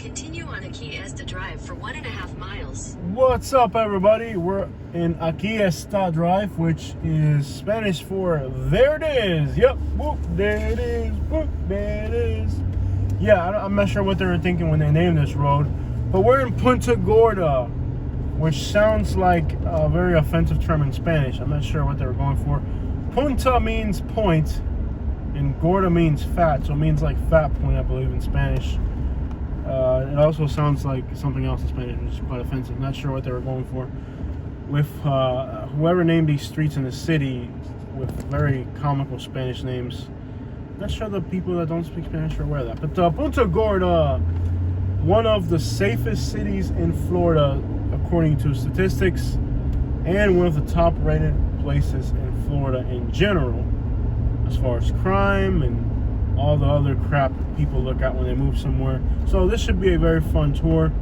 Continue on Aquí Esta Drive for 1.5 miles. What's up, everybody? We're in Aquí Esta Drive, which is Spanish for there it is. Yep, whoop, there it is. Whoop, there it is. Yeah, I'm not sure what they were thinking when they named this road, but we're in Punta Gorda, which sounds like a very offensive term in Spanish. I'm not sure what they were going for. Punta means point, and Gorda means fat, so it means like fat point, I believe, in Spanish. It also sounds like something else in Spanish, which is quite offensive. Not sure what they were going for. With whoever named these streets in the city with very comical Spanish names. Not sure the people that don't speak Spanish are aware of that. But Punta Gorda, one of the safest cities in Florida, according to statistics, and one of the top-rated places in Florida in general, as far as crime and all the other crap people look at when they move somewhere. So this should be a very fun tour.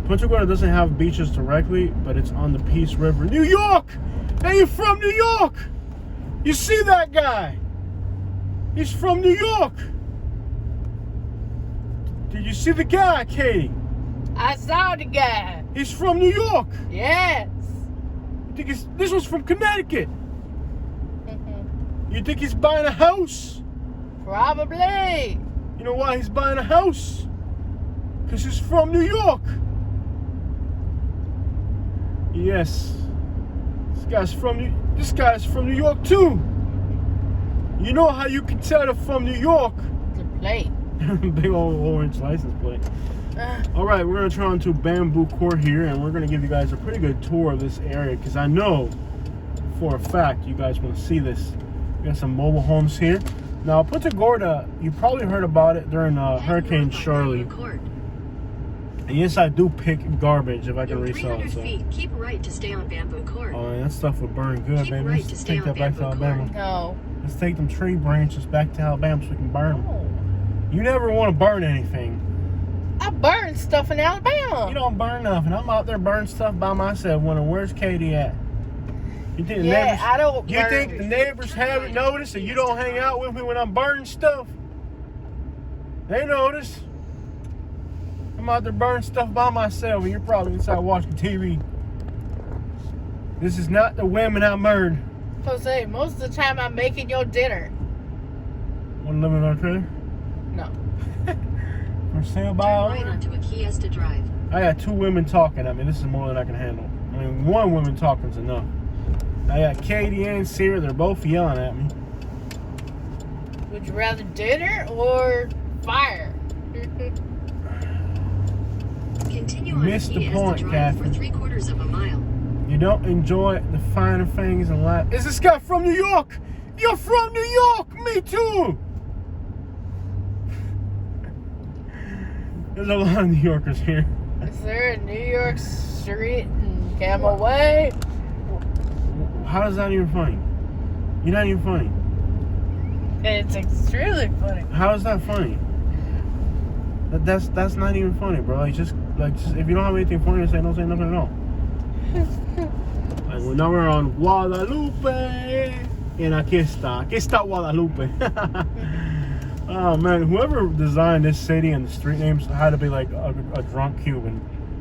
Punta Gorda doesn't have beaches directly, but it's on the Peace River. New York! Hey, you're from New York! You see that guy? He's from New York! Did you see the guy, Katie? I saw the guy. He's from New York! Yes. You think this was from Connecticut? You think he's buying a house? Probably. You know why he's buying a house? Because he's from New York. Yes. This guy's from New York too. You know how you can tell they're from New York? The plate. Big old orange license plate. Alright, we're going to try onto Bamboo Court here, and we're going to give you guys a pretty good tour of this area, because I know for a fact you guys want to see this. We got some mobile homes here. Now, Punta Gorda, you probably heard about it during Hurricane Charlie. And yes, I do pick garbage if I can resell it. So. Feet, keep right to stay on Bamboo Court. Oh, man, that stuff would burn good, keep baby. Right Let's to stay take that on back to Bamboo Alabama. Court. No. Let's take them tree branches back to Alabama so we can burn them. No. You never want to burn anything. I burn stuff in Alabama. You don't burn nothing. I'm out there burning stuff by myself. Wondering, where's Katie at? You think the neighbors, I don't you think the neighbors haven't noticed that you don't hang out with me when I'm burning stuff? They notice. I'm out there burning stuff by myself, and you're probably inside watching TV. This is not the women I murdered. Jose, most of the time I'm making your dinner. Want to live in our trailer? No. For sale by Turn all? right onto Aquí Esta Drive. I got two women talking. I mean, this is more than I can handle. I mean, one woman talking's enough. I got Katie and Sarah. They're both yelling at me. Would you rather dinner or fire? Continue on Missed the Aquí point, Esta Drive for Catherine. 3/4 mile. You don't enjoy the finer things in life. Is this guy from New York? You're from New York! Me too! There's a lot of New Yorkers here. Is there a New York street in Camel Way? How is that even funny? You're not even funny. It's extremely funny. How is that funny? That's not even funny, bro. Just if you don't have anything funny to say, don't say nothing at all. Like, well, now we're on Guadalupe. And aquí está Guadalupe. Oh man, whoever designed this city and the street names had to be like a drunk Cuban.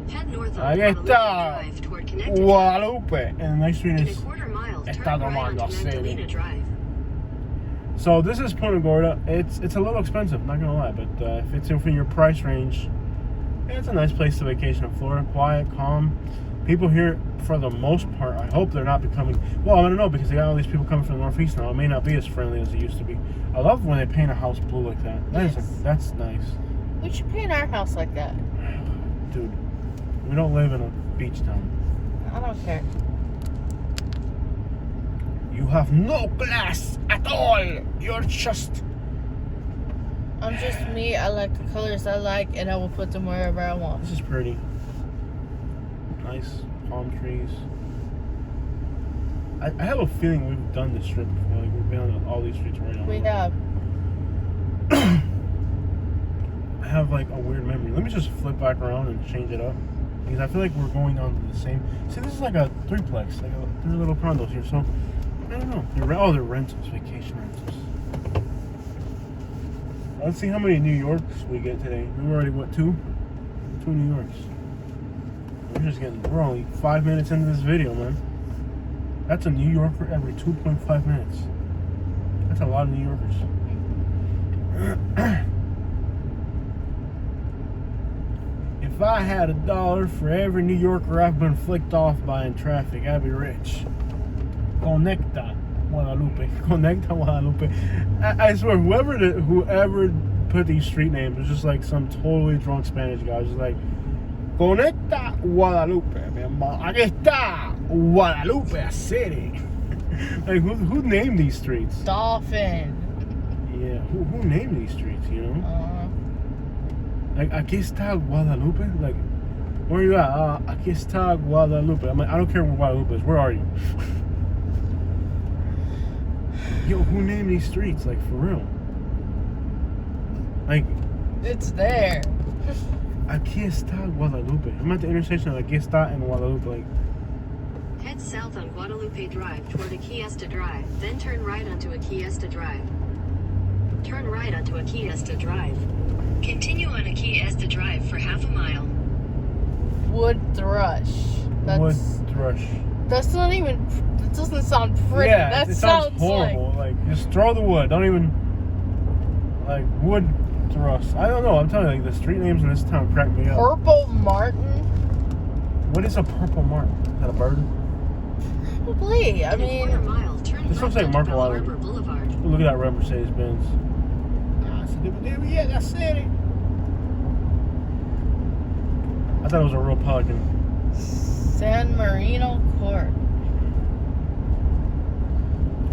Head north on Ahí Guadalupe está Drive toward Connecticut. Guadalupe. And the next street In is 1/4 mile, turn Está right tomando onto city. Magdalena Drive. So this is Punta Gorda. It's a little expensive, not gonna lie, but if it's within your price range, yeah, it's a nice place to vacation in Florida. Quiet, calm. People here, for the most part, I hope they're not becoming. Well, I don't know, because they got all these people coming from the Northeast now. It may not be as friendly as it used to be. I love when they paint a house blue like that. That's nice. We should paint our house like that. Dude, we don't live in a beach town. I don't care. You have no class at all. You're just... I'm just me. I like the colors I like, and I will put them wherever I want. This is pretty. Nice palm trees. I have a feeling we've done this trip before. Like we've been on all these streets right now. We have. I have like a weird memory. Let me just flip back around and change it up, because I feel like we're going on to the same. See, this is like a threeplex, like three little condos here. So I don't know. They're rentals, vacation rentals. Let's see how many New Yorks we get today. We already went 2. 2 New Yorks. We're only 5 minutes into this video, man. That's a New Yorker every 2.5 minutes. That's a lot of New Yorkers. If I had $1 for every New Yorker I've been flicked off by in traffic, I'd be rich. Conecta Guadalupe. Conecta Guadalupe. I swear, whoever put these street names was just like some totally drunk Spanish guy. Just like, Conecta Guadalupe, mi hermano. Aquí está Guadalupe City. Like, who named these streets? Dolphin. Yeah, who named these streets, you know? Like, aquí está Guadalupe? Like, where are you at? Aquí está Guadalupe. I'm like, I don't care where Guadalupe is. Where are you? Yo, who named these streets? Like, for real. Like, It's there. aquí está Guadalupe. I'm at the intersection of aquí está and Guadalupe. Like, Head south on Guadalupe Drive toward Aquiesta Drive, then turn right onto Aquiesta Drive. Turn right onto Aquiesta Drive. Continue on Aquiesta Drive for half a mile. Wood thrush. wood thrush. That's not even. It doesn't sound pretty. Yeah, that it sounds like. horrible. Like, just throw the wood. Don't even. Like, wood thrust. I don't know. I'm telling you, like, the street names in this town crack me up. Purple Martin? What is a purple martin? Is that a bird? Probably. I In a mean. quarter mile, turn This looks left like onto Marco Bell Island. Harbor Boulevard. Look at that red Mercedes Benz. Yeah, that's it. I thought it was a real Pelican. San Marino Court.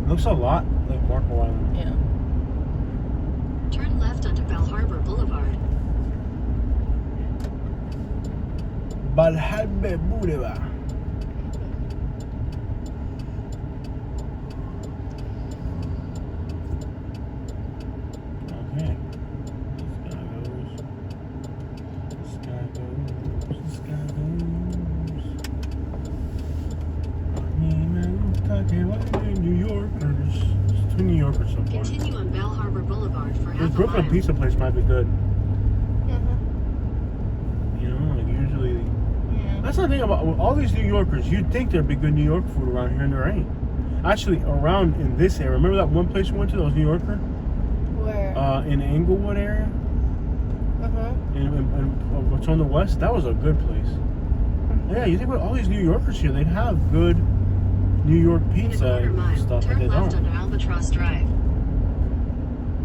Looks a lot like Marco Island. Yeah. Turn left onto Bell Harbor Boulevard. Boulevard. Boulevard. Okay. This guy goes. New Yorkers. It's 2 New Yorkers so far. Continue on Bell Harbor Boulevard for This half a Brooklyn mile. pizza place might be good. Mm-hmm. You know, like usually. Yeah. That's the thing about all these New Yorkers. You'd think there'd be good New York food around here, and there ain't. Actually, around in this area. Remember that one place we went to that was New Yorker? Where? In the Inglewood area? Uh-huh. In what's on the west? That was a good place. Yeah, you think about all these New Yorkers here, they'd have good New York In a pizza quarter and mile, stuff, but turn they left don't. onto Albatross Drive.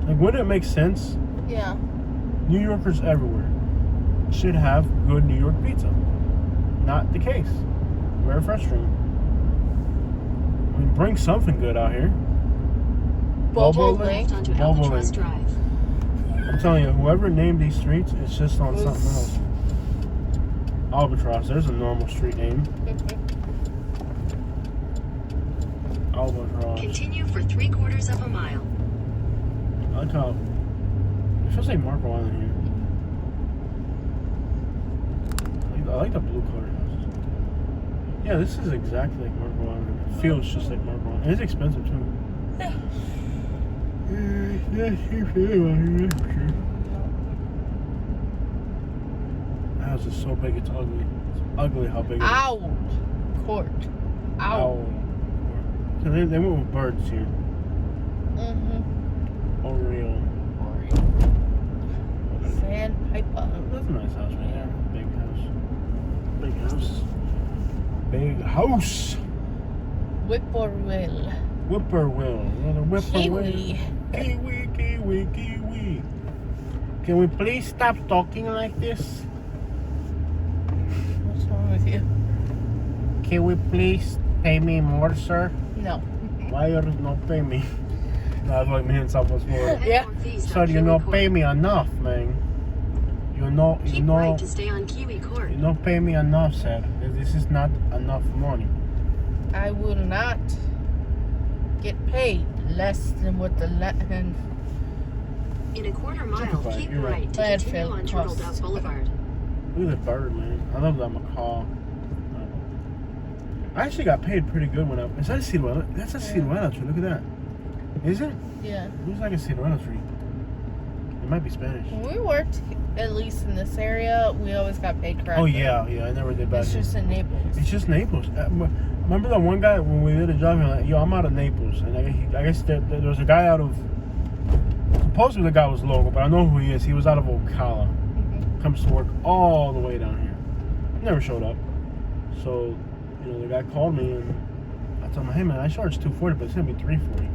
Like, wouldn't it make sense? Yeah. New Yorkers everywhere should have good New York pizza. Not the case. Very frustrating. I mean, bring something good out here. Bobo Link. Link. Left onto Bobo Albatross Link. Drive. I'm telling you, whoever named these streets, it's just on something else. Albatross, there's a normal street name. Albatross. Continue for 3/4 of a mile. I like how it feels like Marco Island here. I like the blue colored houses. Yeah, this is exactly like Marco Island. It feels just like Marco Island. And it's expensive too. Yeah. The house is so big, it's ugly. It's ugly how big it is. Owl Court. Owl. So they went with birds here. Mm-hmm. Oriole. Sandpiper. That's a nice house right there. Big house. Big house. Big house. Whippoorwill. Whippoorwill. Another whippoorwill. Kiwi. Kiwi, kiwi, kiwi. Can we please stop talking like this? What's wrong with you? Can we please pay me more, sir? No. Why you not pay me? That's like me in Southwest Florida. Head Yeah. northeast Sir, on you Kiwi not Court. pay me enough, man. Keep right to stay on Kiwi Court. You don't pay me enough, sir. This is not enough money. I will not get paid less than what the and In a quarter mile, Justified, keep you're right. right to continue Landfill on Turtle costs. Dove Boulevard. Look at this bird, man. I love that macaw. I actually got paid pretty good when is that a ciruela? That's a ciruela tree. Look at that. Is it? yeah. Looks like a ciruela tree. It might be Spanish. When we worked, at least in this area, we always got paid correctly. Oh yeah, I never did bad. It's just in Naples. It's just Naples. Remember that one guy when we did a job? He was like, "Yo, I'm out of Naples," and I guess there was a guy out of. Supposedly the guy was local, but I know who he is. He was out of Ocala. Comes to work all the way down here. Never showed up. So, the guy called me and I told him, "Hey man, I charged $240, but it's gonna be $340."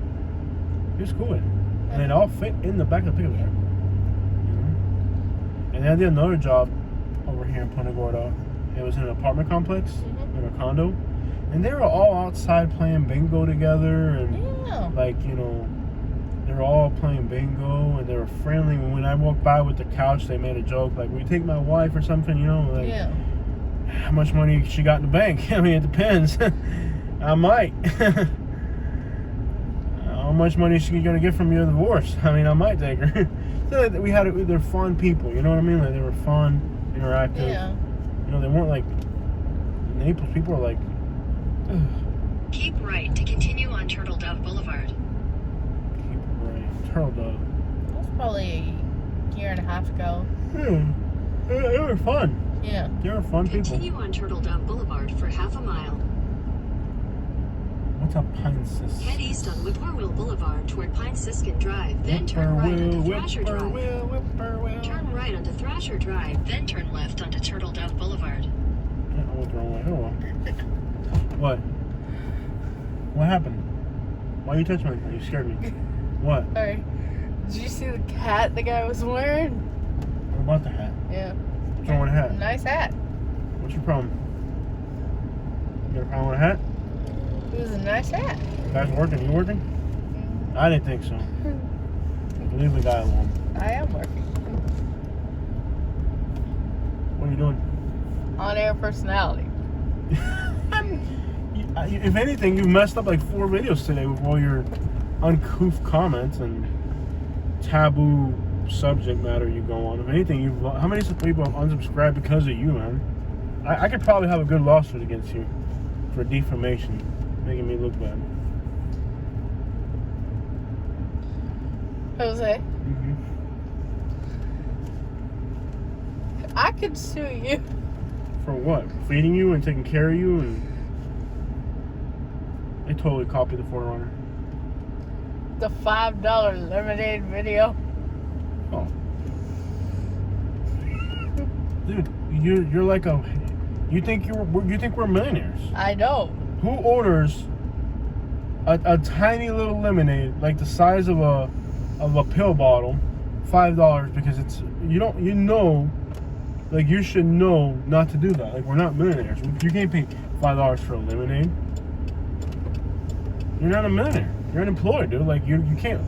He was cool with it, and it all fit in the back of the pickup truck. And then I did another job over here in Punta Gorda. It was in an apartment complex, in a condo. And they were all outside playing bingo together. And, they were all playing bingo. And they were friendly. When I walked by with the couch, they made a joke. Like, will you take my wife or something, how much money she got in the bank? I mean, it depends. I might. How much money is she going to get from your divorce? I mean, I might take her. So they're fun people, you know what I mean? Like, they were fun, interactive. Yeah. They weren't like Naples. People are like, ugh. Keep right to continue on Turtle Dove Boulevard. Keep right. Turtle Dove. That was probably a year and a half ago. Yeah. They were fun. Yeah. They were fun people. Continue on Turtle Dove Boulevard for half a mile. What's up, Pine Sis? Head east on Whippoorwill Boulevard toward Pine Siskin Drive, then turn right onto Thrasher Drive. Turn right onto Thrasher Drive, then turn left onto Turtle Dove Boulevard. Yeah, I went the wrong way. Oh well. What? What happened? Why you touch me? You scared me. What? Sorry. Did you see the hat the guy was wearing? What about the hat? Yeah. What's wrong with the hat? Nice hat. What's your problem? You got a problem with a hat? It was a nice hat. Guy's working. You working? I didn't think so. Leave the guy alone. I am working. What are you doing? On-air personality. If anything, you've messed up like 4 videos today with all your uncouth comments and taboo subject matter you go on. If anything, how many people have unsubscribed because of you, man? I could probably have a good lawsuit against you for defamation, making me look bad. Jose, Mm-hmm. I could sue you. For what? Feeding you and taking care of you? And they totally copied the Forerunner. The $5 lemonade video. Oh. Dude, you're like you think we're millionaires. I know. Who orders a tiny little lemonade like the size of a pill bottle, $5 because it's like you should know not to do that. Like, we're not millionaires. You can't pay $5 for a lemonade. You're not a millionaire. You're unemployed, dude. Like, you can't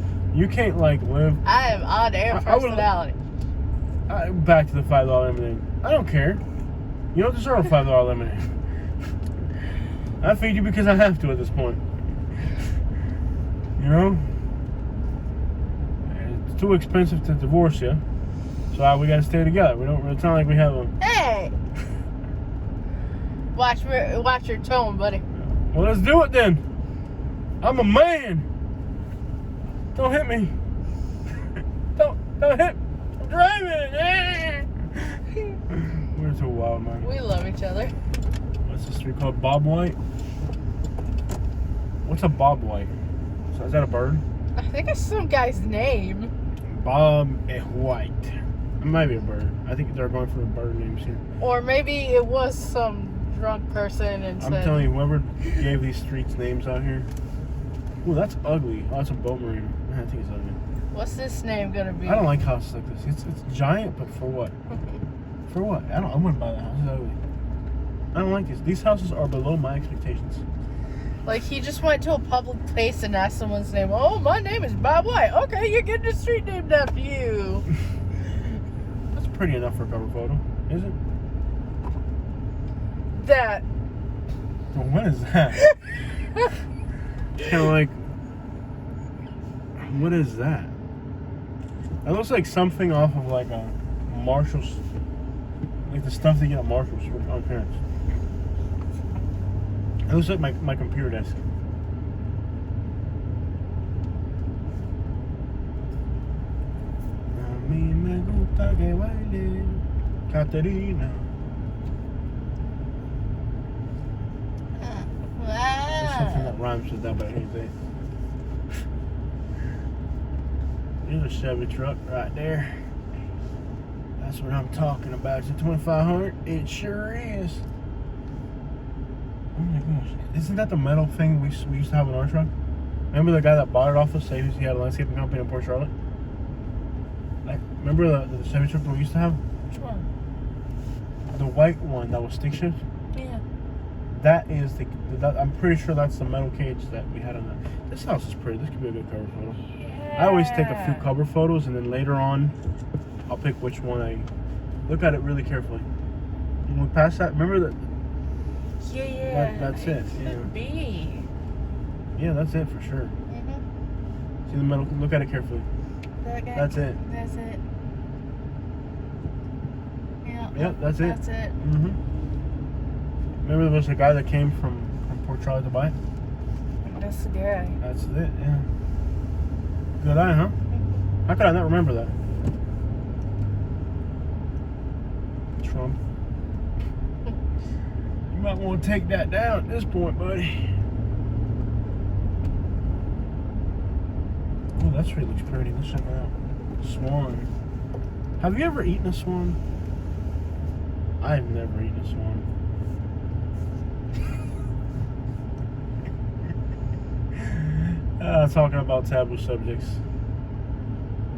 like live. I am on-air personality. Back to the $5 lemonade. I don't care. You don't deserve a $5 lemonade. I feed you because I have to at this point. You know? It's too expensive to divorce you. So we gotta stay together. It's not like we have a... Hey! Watch your tone, buddy. Well, let's do it then. I'm a man. Don't hit me. Don't hit. I'm driving. We're too wild, man. We love each other. What's this street called? Bob White? What's a Bob White? So is that a bird? I think it's some guy's name. Bob White. It might be a bird. I think they're going for the bird names here. Or maybe it was some drunk person and I'm said... telling you, whoever gave these streets names out here. Ooh, that's ugly. Oh, that's a boat marina. I think it's ugly. What's this name gonna be? I don't like houses like this. It's giant, but for what? For what? I wouldn't buy the house. It's ugly. I don't like this. These houses are below my expectations. Like, he just went to a public place and asked someone's name. Oh, my name is Bob White. Okay, you're getting a street named after you. That's pretty enough for a cover photo, is it? That. Well, what is that? Kind of like, what is that? That looks like something off of like a Marshall's, like the stuff they get at Marshall's on parents. It looks like my computer desk. mí me gusta que baile, Caterina. There's something that rhymes with that, but I hate that. There's a Chevy truck right there. That's what I'm talking about. It's a 2500. It sure is. Oh my gosh. Isn't that the metal thing we used to have in our truck? Remember the guy that bought it off us? He had a landscaping company in Port Charlotte? Like, remember the Chevy truck that we used to have? Which one? The white one that was stick shift? Yeah. That is I'm pretty sure that's the metal cage that we had on that. This house is pretty. This could be a good cover photo. Yeah. I always take a few cover photos and then later on I'll pick which one I look at it really carefully. When we pass that, remember that? Yeah. That's it. Could Yeah. be. Yeah, that's it for sure. See the metal. Look at it carefully. That's it. That's it. Yeah. Yep, that's it. That's it. Remember there was a guy that came from Port Charlotte to buy it? That's the guy. That's it, yeah. Good eye, huh? How could I not remember that? Trump. You might want to take that down at this point, buddy. Oh, that tree looks pretty. Let's check it out. Swan. Have you ever eaten a swan? I've never eaten a swan. Talking about taboo subjects.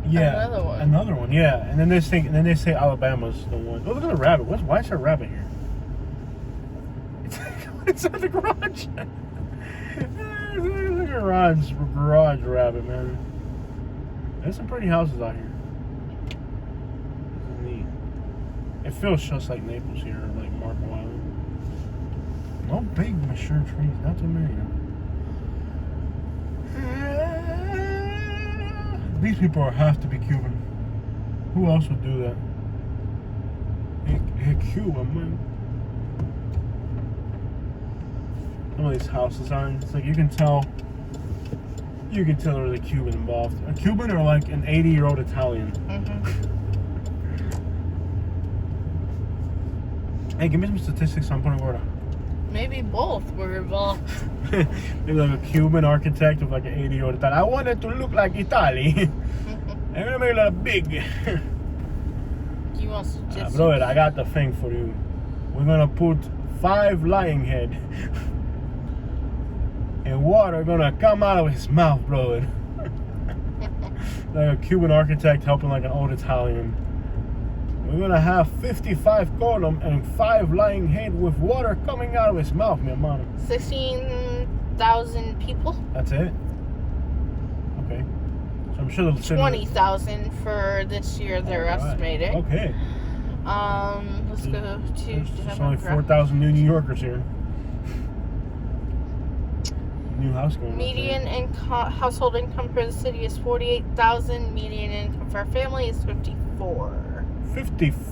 Yeah, another one. Yeah, and then they say Alabama's the one. Oh, look at the rabbit. Why is there a rabbit here? It's at the garage. Look at garage rabbit, man. There's some pretty houses out here. This is neat. It feels just like Naples here, like Marco Island. No big mature trees, not too many. These people have to be Cuban. Who else would do that? Hey, Cuban, man. Some of these houses aren't. It's like you can tell there's a Cuban involved. A Cuban or like an 80-year-old Italian. Hey, give me some statistics on Punta Gorda. Maybe both were involved. Maybe like a Cuban architect with like an 80-year-old Italian. I want it to look like Italy. I'm gonna make it look big. You want statistics? Brother, I got the thing for you. We're gonna put 5 lion head. And water gonna come out of his mouth, brother. Like a Cuban architect helping like an old Italian. We're gonna have 55 column and 5 lying head with water coming out of his mouth, mi hermano. 16,000 people. That's it? Okay. So I'm sure they'll 20,000 for this year, they're estimating. Okay. Let's go to There's only 4,000 New Yorkers here. New house going. Median household income for the city is 48,000. Median income for a family is 54. $54,000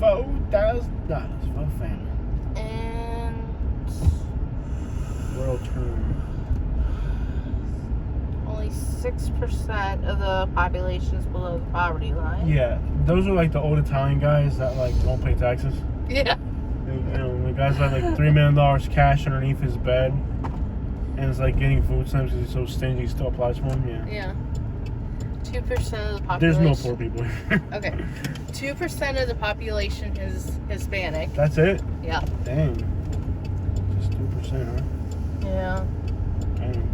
for a family. And World term. only 6% of the population is below the poverty line. Yeah, those are like the old Italian guys that like don't pay taxes. Yeah. You know, the guy's got like $3 million cash underneath his bed, and it's like getting food stamps because he's so stingy. He still applies for them. Yeah. Yeah. 2% of the population. There's no poor people here. Okay. 2% of the population is Hispanic. That's it? Yeah. Dang. Just 2%, huh? Yeah. Dang.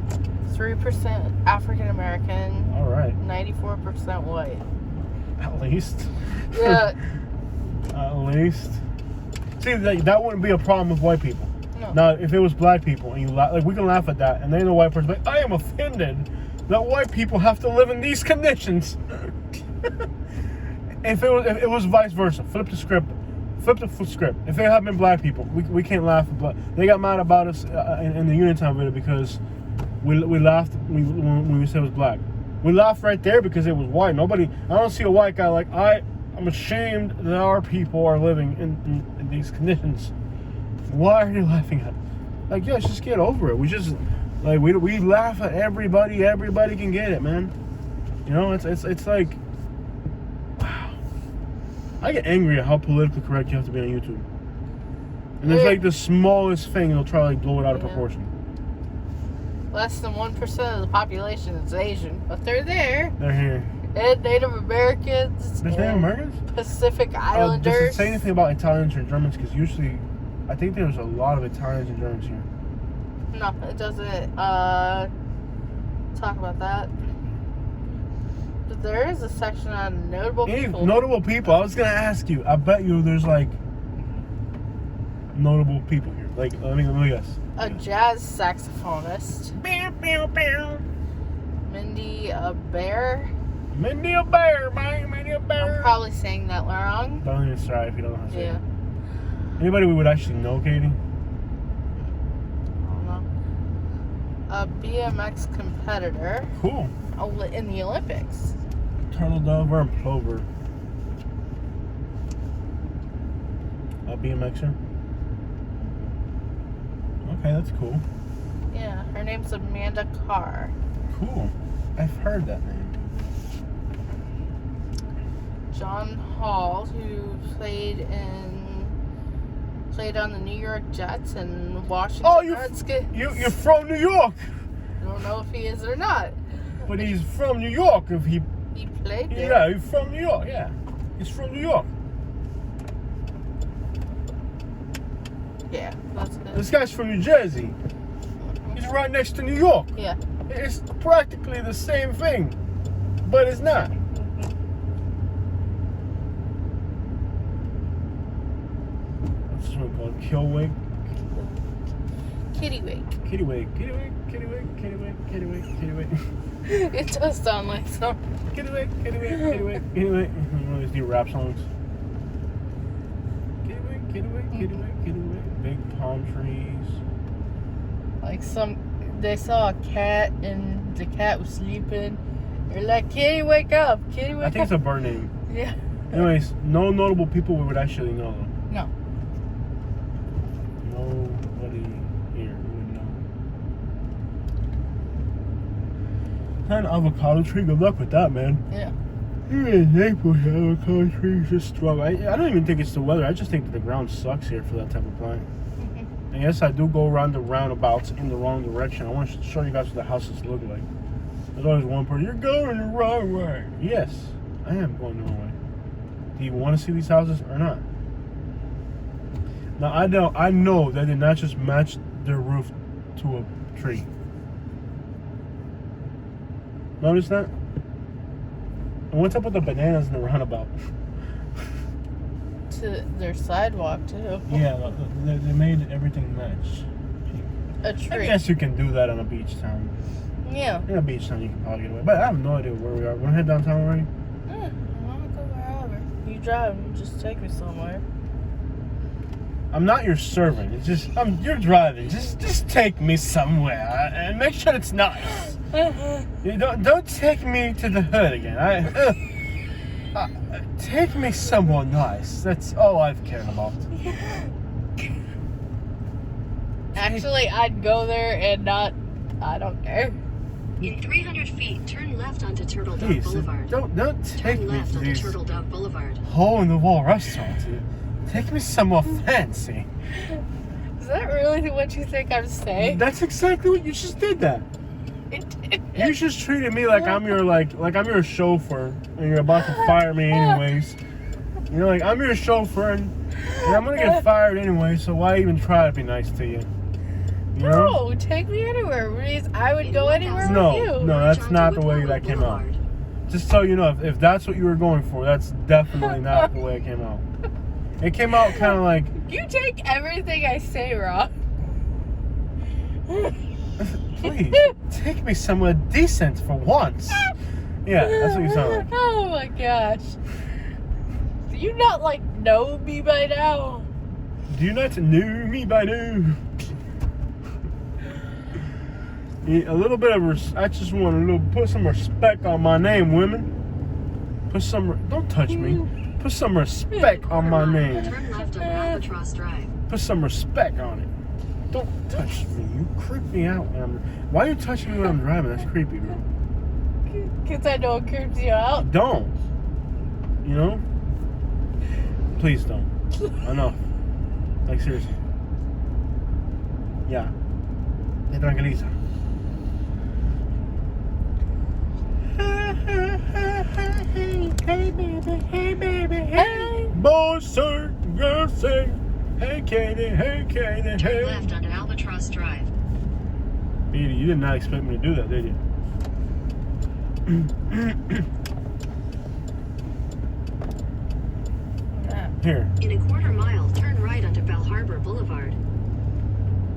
3% African American. All right. 94% white. At least. Yeah. At least. See, that wouldn't be a problem with white people. No. Now, if it was black people, and you like, we can laugh at that, and then the white person like, I am offended that white people have to live in these conditions. If it was vice versa, flip the script. If they had been black people, we can't laugh. But they got mad about us in the Unitime video because we laughed when we said it was black. We laughed right there because it was white. I don't see a white guy like I'm ashamed that our people are living in these conditions. Why are you laughing at it? Like, yeah, just get over it. We just like we laugh at everybody. Everybody can get it, man. You know, it's like, wow. I get angry at how politically correct you have to be on YouTube. And it's like the smallest thing, they'll try to like blow it out of proportion. Less than 1% of the population is Asian, but they're there. They're here. And Native Americans. There's Native Americans? Pacific Islanders. Does it say anything about Italians or Germans? Because usually, I think there's a lot of Italians and Germans here. No, it doesn't talk about that. But there is a section on notable people. Notable people. I was gonna ask you. I bet you there's like notable people here. Like, let me guess. A jazz saxophonist. Mindy Bear. Mindy a bear, man. Mindy a bear. I'm probably saying that wrong. Don't even try if you don't know how to say Yeah. it. Anybody we would actually know, Katie? I don't know. A BMX competitor. Cool. In the Olympics. Turtle dove or plover. A BMXer. Okay, that's cool. Yeah, her name's Amanda Carr. Cool. I've heard that name. John Hall, who played on the New York Jets and Washington Redskins. You're from New York. I don't know if he is or not. But he's from New York. If he played there. Yeah, he's from New York. Yeah, he's from New York. Yeah, that's good. This guy's from New Jersey. He's right next to New York. Yeah. It's practically the same thing, but it's not. What's this one called? Killwake? Kittywake. Kittywake. Kittywake. Kittywake. Kittywake. Kittywake. Kittywake. It does sound like something. Kittywake. Kittywake. Kittywake. Kittywake. One of these new rap songs. Kittywake. Kittywake. Kittywake. Kittywake. Big palm trees. Like they saw a cat and the cat was sleeping. They're like, Kitty, wake up. Kitty, wake up. I think it's a bird name. Yeah. Anyways, no notable people we would actually know though. No. Nobody here we would know. An avocado tree, good luck with that, man. Yeah. You're in Naples, avocado trees just struggle. I don't even think it's the weather. I just think that the ground sucks here for that type of plant. And yes, I do go around the roundabouts in the wrong direction. I want to show you guys what the houses look like. There's always one person, you're going the wrong way. Yes, I am going the wrong way. Do you want to see these houses or not? Now, I know that did not just match their roof to a tree. Notice that? And what's up with the bananas in the roundabout? To their sidewalk, too. Yeah, they made everything match. A tree. I guess you can do that on a beach town. Yeah. In a beach town, you can probably get away. But I have no idea where we are. We're head downtown already? I want to go wherever. You drive, just take me somewhere. I'm not your servant. It's just you're driving. Just take me somewhere and make sure it's nice. You don't take me to the hood again. Take me somewhere nice. That's all I've cared about. Actually, I'd go there and not. I don't care. In 300 feet, turn left onto Turtle Dove Boulevard. Don't take Turn me left to onto these Turtle Dove Boulevard. hole-in-the-wall restaurants. Take me somewhere fancy. Is that really what you think I'm saying? That's exactly what you just did. That. You just treated me like I'm your like I'm your chauffeur, and you're about to fire me anyways. You're like, I'm your chauffeur, and I'm gonna get fired anyway. So why even try to be nice to you? You know? No, take me anywhere. Please, I would go anywhere with you. No, that's not the way that came out. Just so you know, if that's what you were going for, that's definitely not the way it came out. It came out kind of like... You take everything I say wrong. Please, take me somewhere decent for once. Yeah, that's what you sound like. Oh my gosh. Do you not, know me by now? Do you not know me by now? A little bit of... I just want to put some respect on my name, women. Don't touch me. Put some respect on my name. Turn left on Albatross Drive. Put some respect on it. Don't touch me. You creep me out. Why are you touching me when I'm driving? That's creepy, bro. Because I know it creeps you out. Don't. You know? Please don't. Enough. Like, seriously. Ya. Te tranquiliza. Hey baby, hey baby, hey. Boys say, girls say, hey Katie, hey Katie, Turn hey. left onto Albatross Drive. Edie, you did not expect me to do that, did you? Here. In a quarter mile, turn right onto Bell Harbor Boulevard.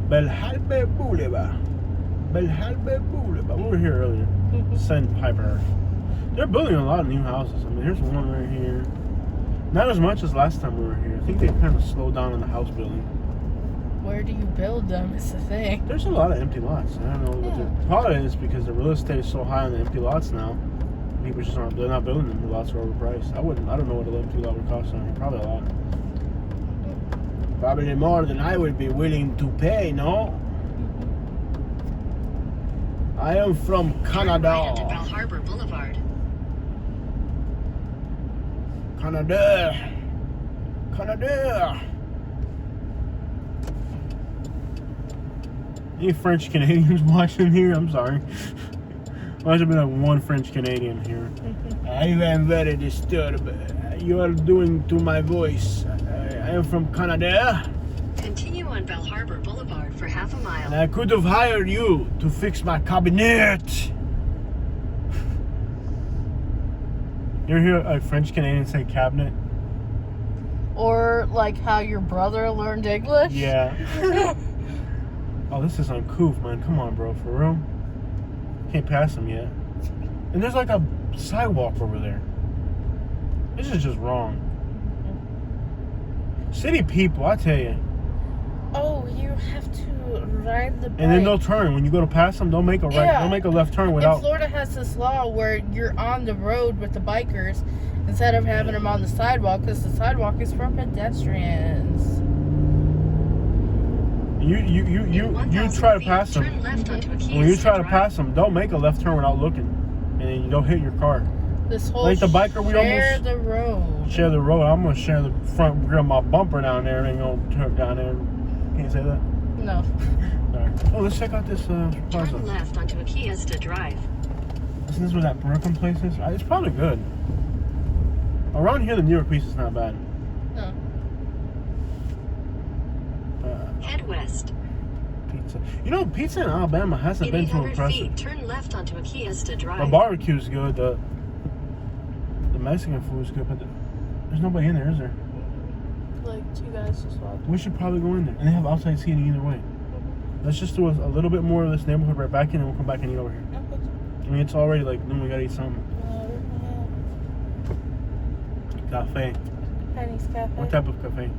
Bell Harbor Boulevard. Bell Harbor Boulevard. We were here earlier. Sandpiper. They're building a lot of new houses. I mean, here's one right here. Not as much as last time we were here. I think they kind of slowed down on the house building. Where do you build them? It's the thing. There's a lot of empty lots. I don't know what the problem is, because the real estate is so high on the empty lots now. People just aren't. They're not building them. The lots are overpriced. I don't know what an empty lot would cost on here. Probably a lot. Probably more than I would be willing to pay. No. I am from Canada. Turn right onto Bell Harbor Boulevard. Canada. Canada. Any French Canadians watching here? I'm sorry. There should be like one French Canadian here. I am very disturbed. You are doing to my voice. I am from Canada. Continue on Bell Harbor Boulevard for half a mile. And I could have hired you to fix my cabinet. You ever hear a French Canadian say cabinet? Or like how your brother learned English? Yeah. Oh, this is uncouth, man. Come on, bro. For real? Can't pass him yet. And there's like a sidewalk over there. This is just wrong. City people, I tell you. Oh, you have to ride the bike. And then they'll turn. When you go to pass them, they'll make a right. Yeah. They'll make a left turn without. And Florida has this law where you're on the road with the bikers instead of having them on the sidewalk, because the sidewalk is for pedestrians. You try to pass them. Turn left onto a When you try to Drive. pass them, don't make a left turn without looking, and then don't hit your car. This whole Like the biker, we share almost the road. share the road. I'm gonna share the front grill of my bumper down there. Ain't gonna turn down there. Can you say that? No. Alright. Oh, let's check out this plaza. Turn left onto a Kiesta Drive. Isn't this where that Brooklyn place is? It's probably good. Around here, the New York piece is not bad. No. Head west. Pizza. You know, pizza in Alabama hasn't In been too 800 impressive. feet, turn left onto a Kiesta Drive. The barbecue's good. The Mexican food's good, but there's nobody in there, is there? Like two guys just walked. We should probably go in there. And they have outside seating either way. Let's just do a little bit more of this neighborhood right back in, and we'll come back and eat over here. I mean, it's already like noon. We gotta eat something. Cafe. Penny's Cafe. What type of cafe?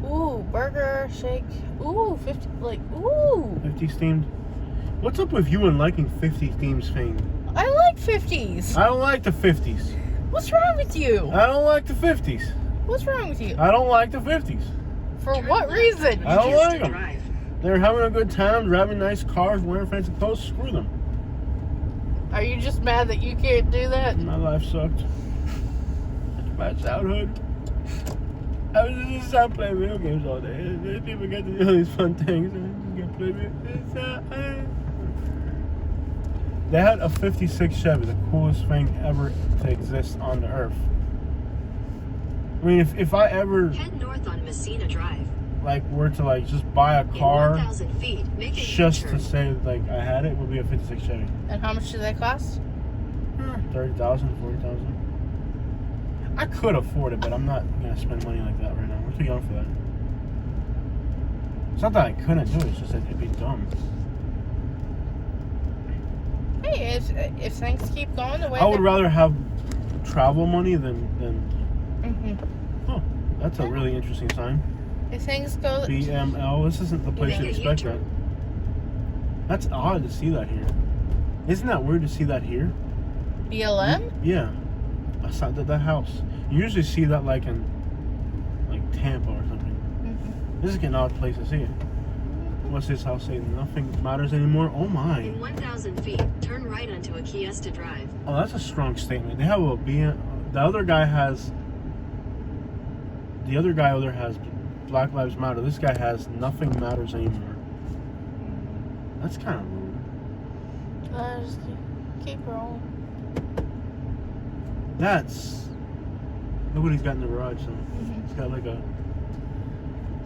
Ooh, burger, shake. Ooh, 50, like, ooh. 50 steamed. What's up with you and liking 50 themes thing? I like 50s. I don't like the 50s. What's wrong with you? I don't like the 50s. What's wrong with you? I don't like the 50s. For Turn what left reason? onto I don't Kiesta like 'em. Drive. They're having a good time, driving nice cars, wearing fancy clothes. Screw them. Are you just mad that you can't do that? My life sucked. It's my childhood. I was just playing video games all day. I didn't even get to do all these fun things. I just get to play video. They had a 56 Chevy, the coolest thing ever to exist on the earth. I mean, if I ever Head north on Messina Drive. like were to like just buy a In car 1,000 feet, make a just U-turn. to say like I had it, would be a 56 Chevy. And how much do they cost? 30,000, 40,000. I could afford it, but I'm not gonna spend money like that right now. We're too young for that. It's not that I couldn't do it; it's just that it'd be dumb. Hey, if things keep going the way I would rather have travel money than. Mhm. Oh, that's a really interesting sign. If things go... BML. This isn't the place Make you a expect that. U-turn. That's odd to see that here. Isn't that weird to see that here? BLM? Yeah. Outside that house. You usually see that like in like Tampa or something. Mhm. This is an odd place to see it. What's this house say? Nothing matters anymore? Oh my. In 1,000 feet, turn right onto a Kiesta Drive. Oh, that's a strong statement. They have a BM. The other guy has the other guy over there has Black Lives Matter. This guy has nothing matters anymore. That's kind of rude. Just keep rolling. That's... Look what he's got in the garage. So. He's got like a...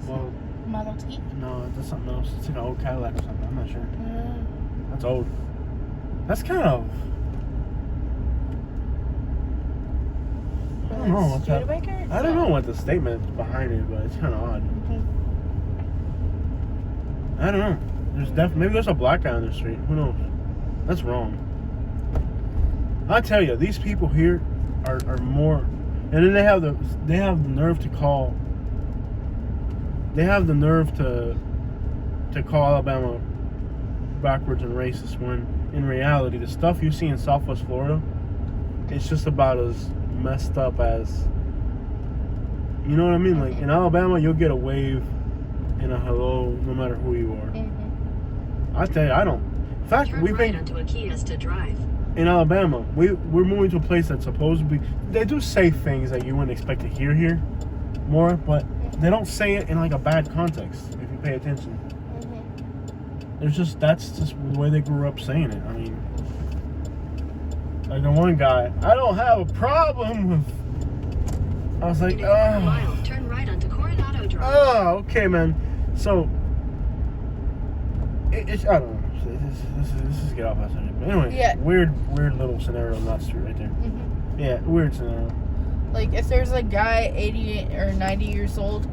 Well, Model T? no, that's something else. It's like an old Cadillac or something. I'm not sure. That's old. That's kind of... I don't know what's that. I don't know what the statement behind it, but it's kind of odd. I don't know. There's maybe there's a black guy on the street. Who knows? That's wrong. I tell you, these people here are more, and then they have the nerve to call. They have the nerve to call Alabama backwards and racist when in reality the stuff you see in Southwest Florida, it's just about as messed up as, you know what I mean? Like in Alabama, you'll get a wave and a hello no matter who you are. I tell you, I don't. In fact, Turn right onto a Kiesta Drive. In Alabama, we're moving to a place that's supposed to be. They do say things that you wouldn't expect to hear here more, but they don't say it in like a bad context if you pay attention. There's just that's just the way they grew up saying it. I mean, like the one guy, I don't have a problem with. I was like, in a quarter mile, turn right onto Coronado Drive. Oh, okay, man. So it's I don't know. This is get off that subject. But anyway, yeah. Weird little scenario on that street right there. Yeah, weird scenario. Like if there's a guy 80 or 90 years old,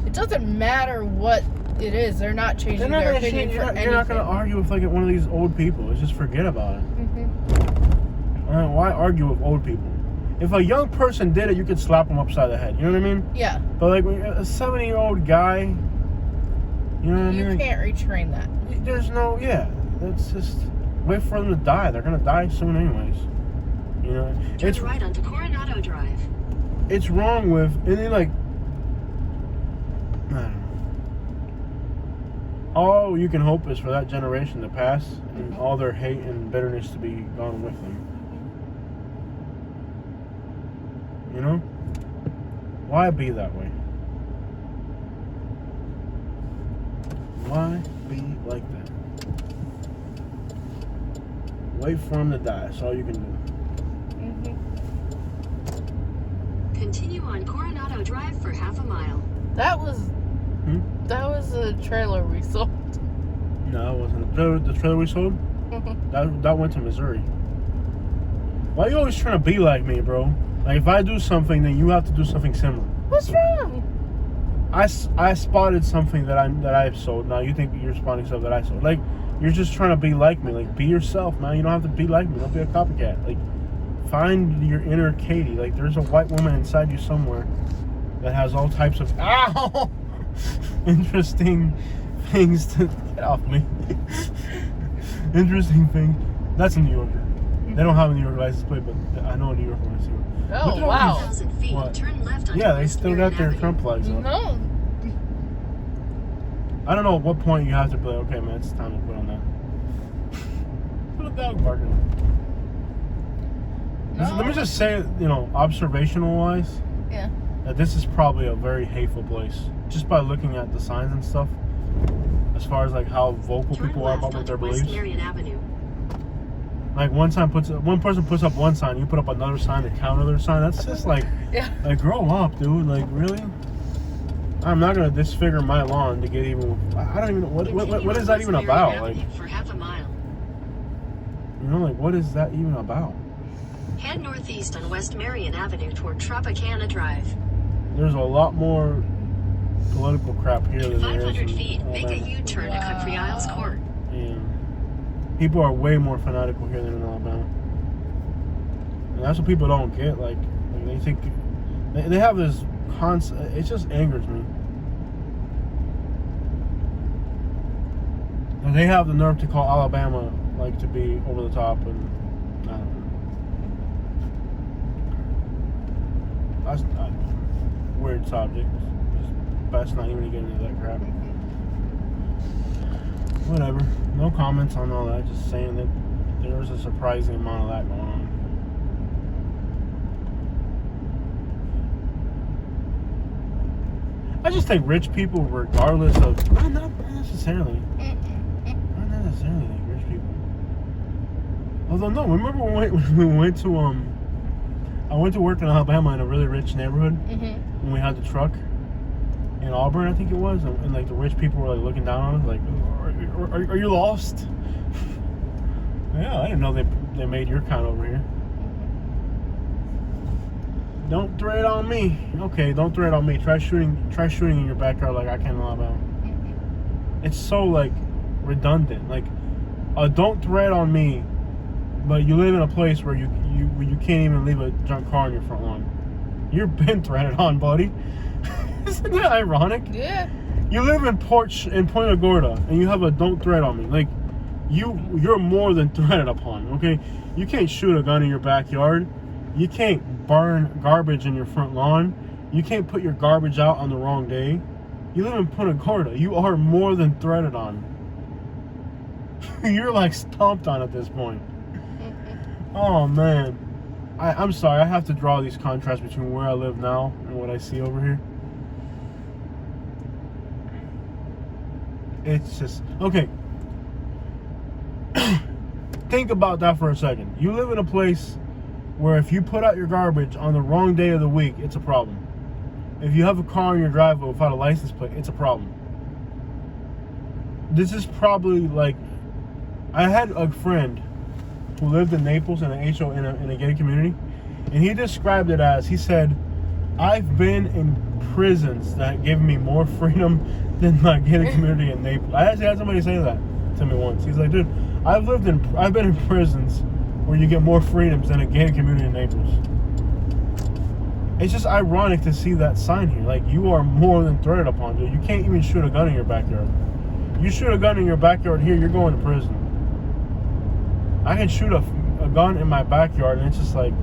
it doesn't matter what it is. They're not changing their opinion for anything. You're not going to argue with like one of these old people. It's just forget about it. Why argue with old people? If a young person did it, you could slap them upside the head. You know what I mean? Yeah. But like a 70-year-old guy, you know what I mean? You can't retrain that. There's no, that's just, wait for them to die. They're going to die soon anyways. You know? Turn right onto Coronado Drive. It's wrong with, and then like, I don't know. All you can hope is for that generation to pass and all their hate and bitterness to be gone with them. You know? Why be that way? Why be like that? Wait for him to die. That's all you can do. Continue on Coronado Drive for half a mile. That was a trailer we sold. No, it wasn't. The trailer we sold? that went to Missouri. Why are you always trying to be like me, bro? Like, if I do something, then you have to do something similar. What's wrong? I spotted something that I've sold. Now you think you're spotting stuff that I sold. Like, you're just trying to be like me. Like, be yourself, man. You don't have to be like me. Don't be a copycat. Like, find your inner Katie. Like, there's a white woman inside you somewhere that has all types of interesting things to get off me. Interesting thing. That's a New Yorker. They don't have a New York license plate, but I know a New Yorker when I see one. Oh, wow. 1,000 feet, What? turn left onto Yeah, they West still got their Marion Trump flags up. No. I don't know at what point you have to be like, okay, man, it's time to put on that. Put a dog barking. No. Let me just say, observational wise, that this is probably a very hateful place. Just by looking at the signs and stuff, as far as like how vocal Turn people are about left their onto West beliefs. Marion Avenue. Like one person puts up one sign, you put up another sign to counter their sign. That's just like, like grow up, dude. Like really, I'm not gonna disfigure my lawn to get even. I don't even know what is that even about. Like for half a mile. Like what is that even about? Head northeast on West Marion Avenue toward Tropicana Drive. There's a lot more political crap here than there is 500 in feet, make a Alabama. U-turn to Country Isles Court. And people are way more fanatical here than in Alabama. And that's what people don't get. Like they think they have this concept. It just angers me. And they have the nerve to call Alabama like to be over the top, and I don't know. That's weird subject. It's best not even to get into that crap. Whatever. No comments on all that. Just saying that there's a surprising amount of that going on. I just think rich people, regardless of not necessarily like rich people. Although no, remember when we went to I went to work in Alabama in a really rich neighborhood when we had the truck in Auburn, I think it was, and like the rich people were like looking down on us, like, are you lost? Yeah, I didn't know they made your kind over here. Don't thread on me. Okay, don't thread on me. Try shooting in your backyard like I can in Alabama. It's so like redundant. Like, don't thread on me, but you live in a place where you can't even leave a junk car in your front lawn. You've been threaded on, buddy. Isn't that ironic? Yeah. You live in Punta Gorda, and you have a don't thread on me. Like, you're more than threaded upon. Okay, you can't shoot a gun in your backyard. You can't burn garbage in your front lawn. You can't put your garbage out on the wrong day. You live in Punta Gorda. You are more than threaded on. You're like stomped on at this point. Oh man, I'm sorry. I have to draw these contrasts between where I live now and what I see over here. It's just okay. Think about that for a second. You live in a place where if you put out your garbage on the wrong day of the week, it's a problem. If you have a car in your driveway without a license plate, it's a problem. This is probably like, I had a friend who lived in Naples in a HO in a gated community, and he described it as, he said, I've been in prisons that give me more freedom than my gated community in Naples. I actually had somebody say that to me once. He's like, dude, I've been in prisons where you get more freedoms than a gated community in Naples. It's just ironic to see that sign here. Like, you are more than threaded upon, dude. You can't even shoot a gun in your backyard. You shoot a gun in your backyard here, you're going to prison. I can shoot a gun in my backyard, and it's just like,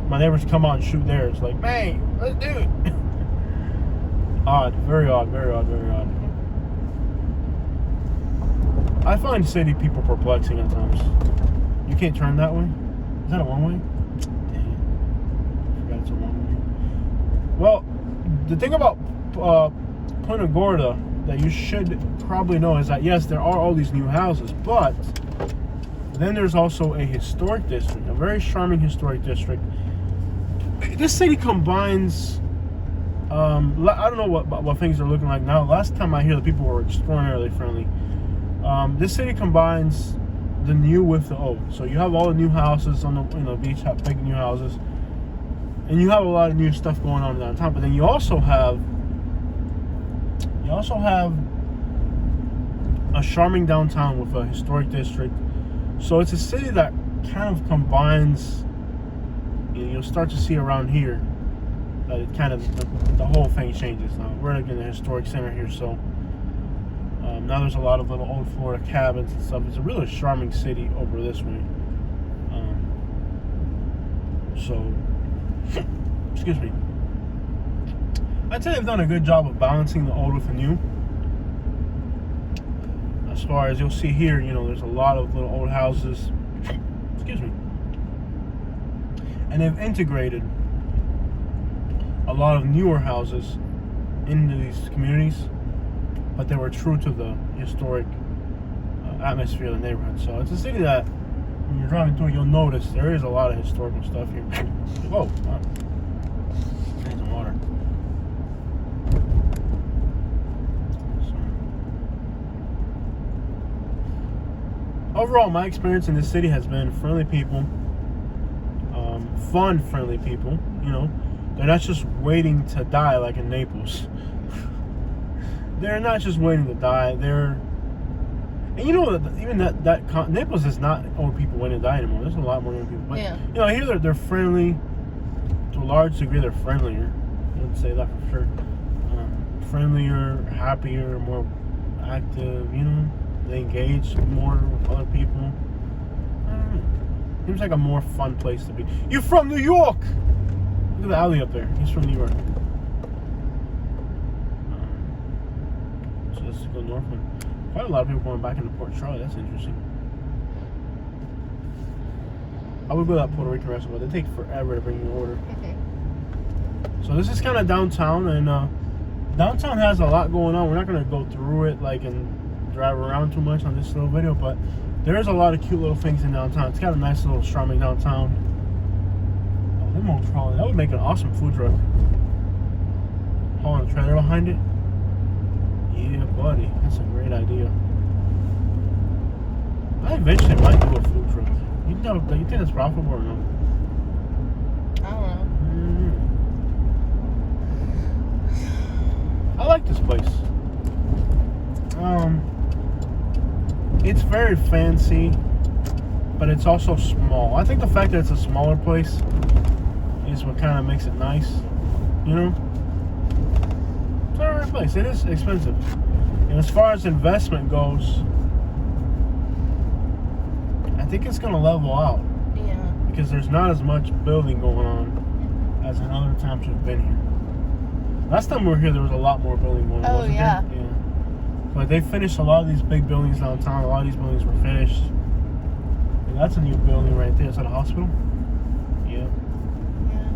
my neighbors come out and shoot theirs. Like, hey, let's do it. Odd, very odd, very odd, very odd. I find city people perplexing at times. You can't turn that way? Is that a one-way? Dang it. I forgot it's a one-way. Well, the thing about Punta Gorda that you should probably know is that, yes, there are all these new houses, but then there's also a historic district, a very charming historic district. This city combines, I don't know what things are looking like now. Last time I hear, the people were extraordinarily friendly. This city combines the new with the old. So you have all the new houses on the beach, have big new houses, and you have a lot of new stuff going on downtown. But then you also have a charming downtown with a historic district. So it's a city that kind of combines. You'll start to see around here that it kind of the whole thing changes. Now we're like in the historic center here, so now there's a lot of little old Florida cabins and stuff. It's a really charming city over this way. So, excuse me. I'd say they've done a good job of balancing the old with the new. As far as you'll see here, there's a lot of little old houses. Excuse me. And they've integrated a lot of newer houses into these communities, but they were true to the historic atmosphere of the neighborhood. So it's a city that, when you're driving through, you'll notice there is a lot of historical stuff here. Whoa, wow. Need some water. Overall, my experience in this city has been friendly people, fun, friendly people. They're not just waiting to die like in Naples. They're not just waiting to die. And even that Naples is not old people waiting to die anymore. There's a lot more young people. But here they're friendly to a large degree. They're friendlier. I would say that for sure. Friendlier, happier, more active. They engage more with other people. I don't know. Seems like a more fun place to be. You're from New York! Look at the alley up there. He's from New York. So let's go northward. Quite a lot of people going back into Port Charlotte. That's interesting. I would go to that Puerto Rican restaurant, but they take forever to bring you an order. So this is kind of downtown, and Downtown has a lot going on. We're not gonna go through it like and drive around too much on this little video, but there's a lot of cute little things in downtown. It's got a nice little charming downtown. Oh, limo trolley. That would make an awesome food truck. Hauling a trailer behind it. Yeah, buddy. That's a great idea. I eventually might do a food truck. You think it's profitable or no? I don't know. I like this place. It's very fancy, but it's also small. I think the fact that it's a smaller place is what kind of makes it nice. You know? It's an alright place. It is expensive. And as far as investment goes, I think it's going to level out. Yeah. Because there's not as much building going on as in other times we've been here. Last time we were here, there was a lot more building going on. Oh, wasn't yeah. there? Yeah. But they finished a lot of these big buildings downtown. A lot of these buildings were finished. And that's a new building right there. Is that a hospital? Yeah. Yeah.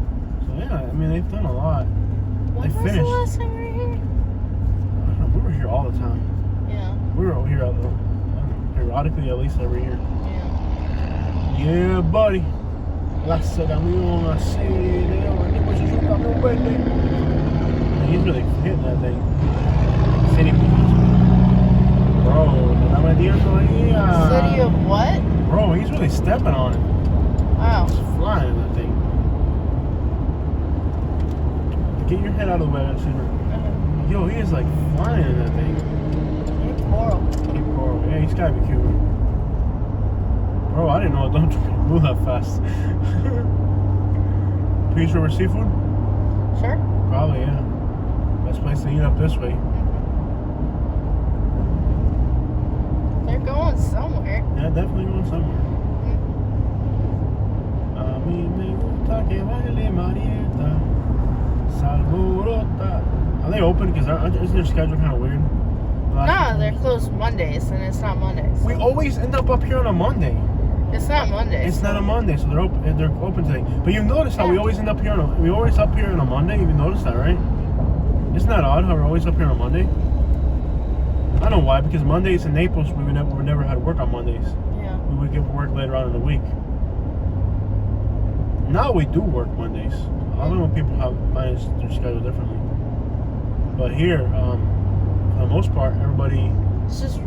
So yeah, I mean they've done a lot. When was finished. the last time we were here? I don't know, we were here all the time. Yeah. We were here, I don't know, periodically at least every year. Yeah. Yeah, buddy. Gracias a Dios, I say, he's really hitting that thing. City Bro, City of what? Bro, he's really stepping on it. Wow. He's flying in that thing. Get your head out of the way, I've seen her. Yo, he is like flying in that thing. Cape Coral. Cape Coral. Yeah, he's gotta be cute. Bro, I didn't know a dump truck could move that fast. Peace River Seafood? Sure. Probably, yeah. Best place to eat up this way. They're going somewhere. Yeah, definitely going somewhere. A mí me gusta que baile Marieta, Salborota. Are they open? Because isn't their schedule kind of weird? Nah, they're closed Mondays, and it's not Mondays. We always end up here on a Monday. It's not Mondays. It's not a Monday, so they're open today. But you've noticed how we always end up here we always up here on a Monday. You've noticed that, right? Isn't that odd how we're always up here on a Monday? I don't know why, because Mondays in Naples we never had to work on Mondays. Yeah. We would get work later on in the week. Now we do work Mondays. I don't know if people have managed their schedule differently. But here, for the most part, everybody. It's just.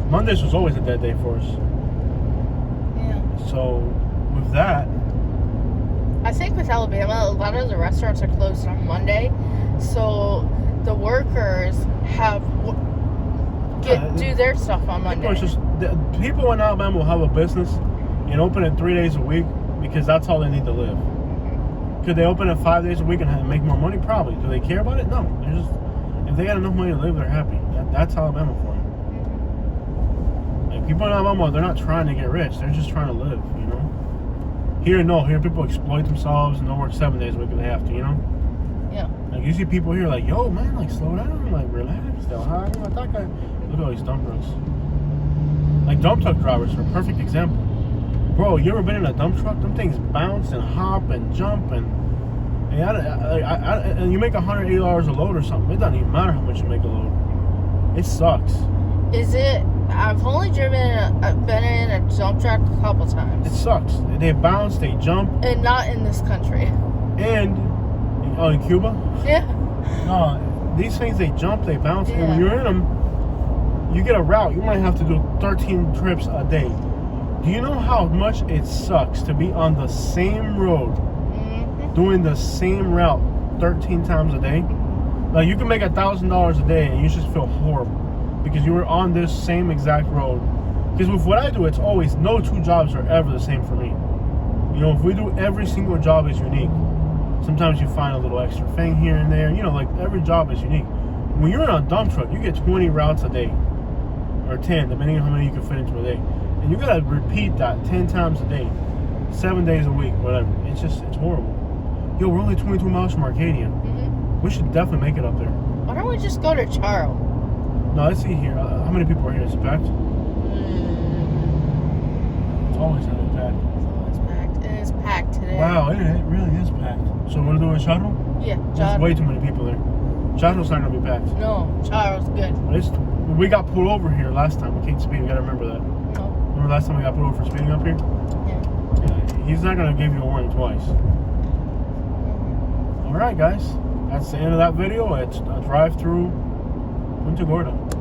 Mondays was always a dead day for us. Yeah. So, with that. I think with Alabama, a lot of the restaurants are closed on Monday, so the workers do their stuff on Monday. People in Alabama will have a business and open it 3 days a week because that's all they need to live. Could they open it 5 days a week and make more money? Probably. Do they care about it? No. They're just, if they got enough money to live, they're happy. That's Alabama for them. Like people in Alabama, they're not trying to get rich. They're just trying to live, you know? Here people exploit themselves and they'll work 7 days a week if they have to, you know? Yeah. Like you see people here like, yo man, like slow down, like relax. Look at all these dump trucks. Like dump truck drivers are a perfect example. Bro, you ever been in a dump truck? Them things bounce and hop and jump and you make $180 a load or something. It doesn't even matter how much you make a load. It sucks. I've only been in a dump truck a couple times. It sucks. They bounce, they jump. And not in this country. And in Cuba? Yeah. No, these things, they jump, they bounce, and when you're in them, you get a route. You might have to do 13 trips a day. Do you know how much it sucks to be on the same road, doing the same route 13 times a day? Like, you can make $1,000 a day, and you just feel horrible because you were on this same exact road. Because with what I do, it's always, no two jobs are ever the same for me. You know, if we do every single job is unique. Sometimes you find a little extra thing here and there. You know, like every job is unique. When you're in a dump truck, you get 20 routes a day. Or 10, depending on how many you can fit into a day. And you gotta repeat that 10 times a day. 7 days a week, whatever. It's horrible. Yo, we're only 22 miles from Arcadia. We should definitely make it up there. Why don't we just go to Charo? No, let's see here. How many people are here? Is it packed? It's always packed. It's always packed. And it's packed today. Wow, it really is packed. So we're gonna do a shuttle? Yeah, There's way too many people there. Charles not gonna be packed. No, Charles, good. At least we got pulled over here last time. We can't speed. You gotta remember that. No. Remember last time we got pulled over for speeding up here? Yeah. Yeah. He's not gonna give you a warning twice. All right, guys. That's the end of that video. It's a drive through Punta Gorda.